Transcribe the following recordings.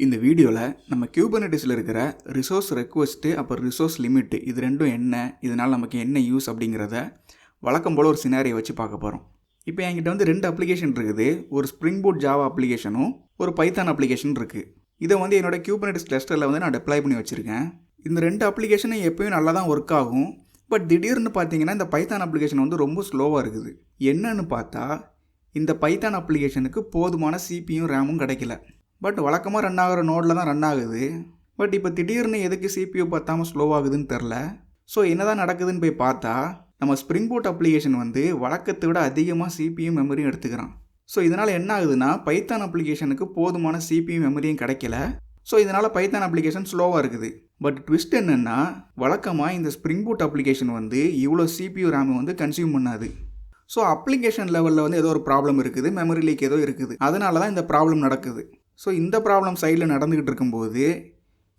இந்த வீடியோவில் நம்ம குபர்நெட்டிஸில் இருக்கிற ரிசோர்ஸ் ரெக்வெஸ்ட்டு அப்புறம் ரிசோர்ஸ் லிமிட்டு இது ரெண்டும் என்ன, இதனால் நமக்கு என்ன யூஸ் அப்படிங்கிறத வழக்கம் போல் ஒரு சினாரியை வச்சு பார்க்க போகிறோம். இப்போ என்கிட்ட வந்து 2 அப்ளிகேஷன் இருக்குது. ஒரு ஸ்ப்ரிங் பூட் ஜாவா அப்ளிகேஷனும் ஒரு பைத்தான் அப்ளிகேஷன் இருக்குது. இதை வந்து என்னோட குபர்நெட்டிஸ் கிளஸ்டரில் வந்து நான் டெப்ளாய் பண்ணி வச்சுருக்கேன். இந்த 2 அப்ளிகேஷனும் எப்போயும் நல்லா தான் ஒர்க் ஆகும். பட் திடீர்னு பார்த்தீங்கன்னா இந்த பைத்தான் அப்ளிகேஷன் வந்து ரொம்ப ஸ்லோவாக இருக்குது. என்னன்னு பார்த்தா இந்த பைத்தான் அப்ளிகேஷனுக்கு போதுமான சிபியும் ரேமும் கிடைக்கல. பட் வழக்கமாக ரன் ஆகிற நோடில் தான் ரன் ஆகுது. பட் இப்போ திடீர்னு எதுக்கு சிபியூ பத்தாமல் ஸ்லோவாகுதுன்னு தெரில. ஸோ என்ன தான் நடக்குதுன்னு போய் பார்த்தா நம்ம ஸ்ப்ரிங் பூட் அப்ளிகேஷன் வந்து வழக்கத்தை விட அதிகமாக சிபியும் மெமரியும் எடுத்துக்கிறான். ஸோ இதனால் என்ன ஆகுதுன்னா பைத்தான் அப்ளிகேஷனுக்கு போதுமான சிபியும் மெமரியும் கிடைக்கல. ஸோ இதனால் பைத்தான் அப்ளிகேஷன் ஸ்லோவாக இருக்குது. பட் ட்விஸ்ட் என்னென்னா வழக்கமாக இந்த ஸ்ப்ரிங் பூட் அப்ளிகேஷன் வந்து இவ்வளோ சிபியூ ரேமை வந்து கன்சியூம் பண்ணாது. ஸோ அப்ளிகேஷன் லெவலில் வந்து ஏதோ ஒரு ப்ராப்ளம் இருக்குது, மெமரி லீக் ஏதோ இருக்குது, அதனால தான் இந்த ப்ராப்ளம் நடக்குது. ஸோ இந்த ப்ராப்ளம் சைடில் நடந்துக்கிட்டு இருக்கும்போது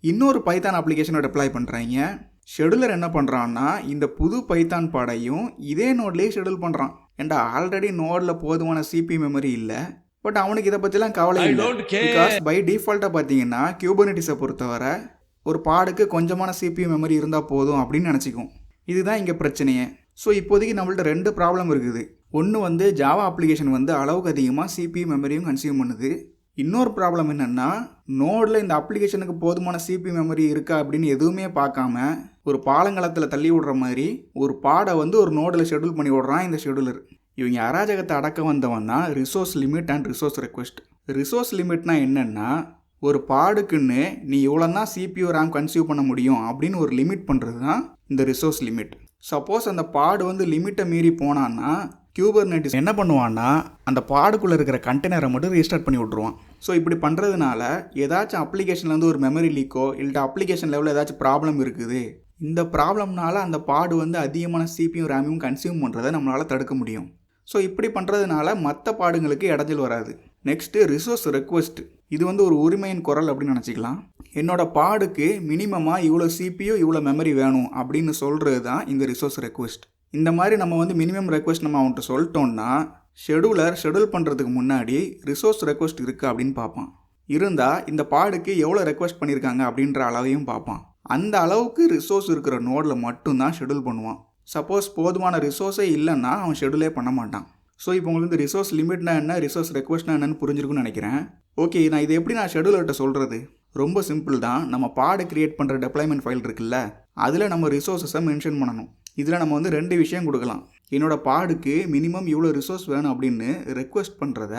இன்னொரு பைத்தான் அப்ளிகேஷனை டெப்ளாய் பண்ணுறாங்க. ஷெடியூலர் என்ன பண்ணுறான்னா இந்த புது பைத்தான் பாடையும் இதே நோட்லேயே ஷெடியூல் பண்ணுறான். ஏன்டா ஆல்ரெடி நோடில் போதுமான சிபி மெமரி இல்லை. பட் அவனுக்கு இதை பற்றிலாம் கவலை இல்லை. பிகாஸ் பை டிஃபால்ட்டாக பார்த்தீங்கன்னா குபர்நெட்டிஸை பொறுத்தவரை ஒரு பாடுக்கு கொஞ்சமான சிபி மெமரி இருந்தால் போதும் அப்படின்னு நினச்சிக்கும். இதுதான் இங்கே பிரச்சனையே. ஸோ இப்போதைக்கு நம்மள்ட்ட 2 ப்ராப்ளம் இருக்குது. ஒன்று வந்து ஜாவா அப்ளிகேஷன் வந்து அளவுக்கு அதிகமாக சிபி மெமரியும் கன்சியூம் பண்ணுது. இன்னொரு ப்ராப்ளம் என்னென்னா நோடில் இந்த அப்ளிகேஷனுக்கு போதுமான சிபி மெமரி இருக்கா அப்படின்னு எதுவுமே பார்க்காம ஒரு பாலங்கலத்தில் தள்ளி விடுற மாதிரி ஒரு பாடை வந்து ஒரு நோடில் ஷெடியூல் பண்ணி விடுறான் இந்த ஷெடியூலர். இவங்க அராஜகத்தை அடக்க வந்தவன் தான் resource limit and resource request. Resource லிமிட்னா என்னென்னா ஒரு பாடுக்குன்னு நீ இவ்வளோ தான் சிபியூ ரேம் கன்சியூம் பண்ண முடியும் அப்படின்னு ஒரு லிமிட் பண்ணுறது தான் இந்த ரிசோர்ஸ் லிமிட். சப்போஸ் அந்த பாடு வந்து லிமிட்டை மீறி போனான்னா குபர்நெட்டிஸ் என்ன பண்ணுவான்னா அந்த பாடுக்குள்ளே இருக்கிற கண்டெய்னரை மட்டும் ரீஸ்டார்ட் பண்ணி விட்ருவான். ஸோ இப்படி பண்ணுறதுனால ஏதாச்சும் அப்ளிகேஷனில் வந்து ஒரு மெமரி லீக்கோ இல்லை அப்ளிகேஷன் லெவலில் ஏதாச்சும் ப்ராப்ளம் இருக்குது, இந்த ப்ராப்ளம்னால அந்த பாடு வந்து அதிகமான சிபியும் ரேமையும் கன்சியூம் பண்ணுறதை நம்மளால் தடுக்க முடியும். ஸோ இப்படி பண்ணுறதுனால மற்ற பாடுங்களுக்கு இடைஞ்சல் வராது. Next resource request. இது வந்து ஒரு உரிமையின் குரல் அப்படின்னு நினச்சிக்கலாம். என்னோடய பாடுக்கு மினிமமாக இவ்வளோ சிபியோ இவ்வளோ மெமரி வேணும் அப்படின்னு சொல்கிறது தான் இந்த ரிசோர்ஸ் ரெக்வெஸ்ட். இந்த மாதிரி நம்ம வந்து மினிமம் ரெக்வெஸ்ட் நம்ம அவன்கிட்ட சொல்லிட்டோம்னா ஷெடியூல் பண்ணுறதுக்கு முன்னாடி ரிசோர்ஸ் ரெக்வெஸ்ட் இருக்குது அப்படின்னு பார்ப்பான். இருந்தால் இந்த பாடுக்கு எவ்வளோ ரெக்வெஸ்ட் பண்ணியிருக்காங்க அப்படின்ற அளவையும் பார்ப்பான். அந்த அளவுக்கு ரிசோர்ஸ் இருக்கிற நோடில் மட்டும்தான் ஷெடியூல் பண்ணுவான். சப்போஸ் போதுமான ரிசோர்ஸே இல்லைன்னா அவன் ஷெடியூலே பண்ண மாட்டான். ஸோ இப்போ உங்களுக்கு வந்து ரிசோர்ஸ் லிமிட்னா என்ன, ரிசோர்ஸ் ரெக்வெஸ்ட்னா என்னன்னு புரிஞ்சிருக்குன்னு நினைக்கிறேன். ஓகே, நான் இதை எப்படி நான் ஷெடியூலர்கிட்ட சொல்கிறது? ரொம்ப சிம்பிள் தான். நம்ம பாடு கிரியேட் பண்ணுற டெப்ளாய்மெண்ட் ஃபைல் இருக்குல்ல, அதில் நம்ம ரிசோர்ஸஸை மென்ஷன் பண்ணணும். இதில் நம்ம வந்து 2 விஷயம் கொடுக்கலாம். என்னோடய பாடுக்கு மினிமம் இவ்வளோ ரிசோர்ஸ் வேணும் அப்படின்னு ரெக்வெஸ்ட் பண்ணுறத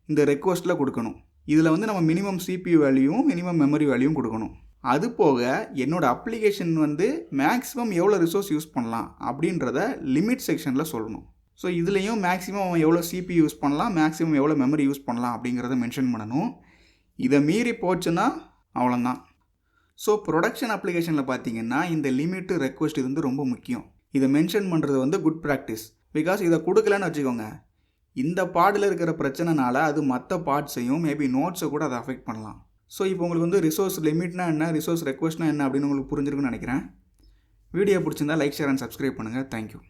இந்த ரெக்வெஸ்ட்டில் கொடுக்கணும். இதில் வந்து நம்ம மினிமம் சிபியூ வேல்யூவும் மினிமம் மெமரி வேல்யூவும் கொடுக்கணும். அது போக என்னோடய அப்ளிகேஷன் வந்து மேக்ஸிமம் எவ்வளோ ரிசோர்ஸ் யூஸ் பண்ணலாம் அப்படின்றத லிமிட் செக்ஷனில் சொல்லணும். ஸோ இதுலேயும் மேக்ஸிமம் அவன் எவ்வளோ சிபி யூஸ் பண்ணலாம், மேக்ஸிமம் எவ்வளோ மெமரி யூஸ் பண்ணலாம் அப்படிங்கிறத மென்ஷன் பண்ணணும். இதை மீறி போச்சுன்னா அவ்வளோதான். ஸோ ப்ரொடக்ஷன் அப்ளிகேஷனில் பார்த்தீங்கன்னா இந்த லிமிட்டு ரெக்வெஸ்ட் இது வந்து ரொம்ப முக்கியம். இதை மென்ஷன் பண்ணுறது வந்து குட் ப்ராக்டிஸ். பிகாஸ் இதை கொடுக்கலன்னு வச்சுக்கோங்க, இந்த பாடில் இருக்கிற பிரச்சனைனால அது மற்ற பார்ட்ஸையும் மேபி நோட்ஸை கூட அதை அஃபெக்ட் பண்ணலாம். ஸோ இப்போ உங்களுக்கு வந்து ரிசோர்ஸ் லிமிட்னா என்ன, ரிசோர்ஸ் ரெக்வெஸ்ட்னா என்ன அப்படின்னு உங்களுக்கு புரிஞ்சிருக்குன்னு நினைக்கிறேன். வீடியோ பிடிச்சிருந்தா லைக், ஷேர் அண்ட் சப்ஸ்கிரைப் பண்ணுங்கள். தேங்க்யூ.